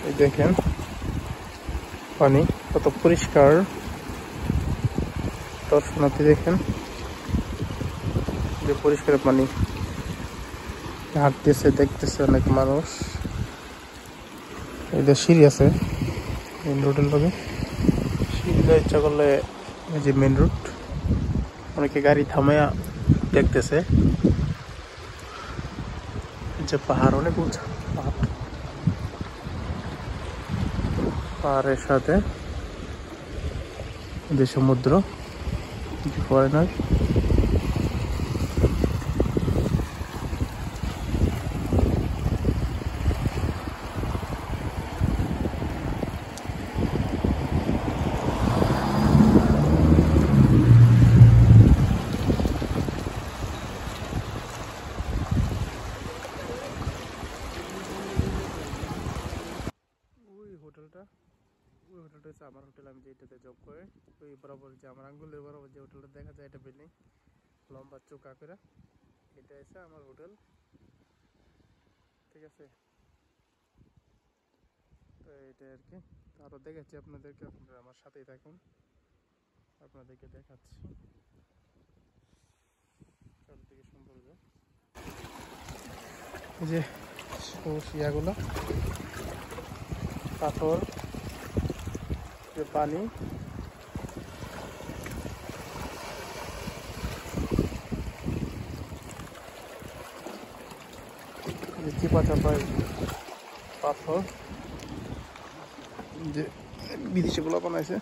এই দেখেন পানি কত পরিষ্কার, দর্শনার্থী দেখেন যে পরিষ্কার পানি, হাঁটতেছে দেখতেছে অনেক মানুষ। এদের সিঁড়ি আছে মেন রোডের লগে, সিঁড়িতে ইচ্ছা করলে এই যে মেন রোড, অনেকে গাড়ি থামায়া দেখতেছে। যে পাহাড় অনেক উঁচা, পাহাড়ের সাথে যে সমুদ্র, ফরেনার হোটেলটা, ওই হোটেলটা হচ্ছে আমার হোটেল, আমি যেটাতে জব করে ওই বরাবর যে আমার আঙ্গুলের বরাবর যে হোটেলটা দেখা যায়, এটা বিল্ডিং লম্বা চোখা করে, এটা হচ্ছে আমার হোটেল। ঠিক আছে, তো এটাই আর কি। আরও দেখাচ্ছি আপনাদেরকে, আপনারা আমার সাথেই থাকুন, আপনাদেরকে দেখাচ্ছি চারদিকে সৌন্দর্য। এই যে ইয়াগুলো পাথর, যে পানি, চিপা চাপা পাথর যে বিদেশিগুলো বানাইছে।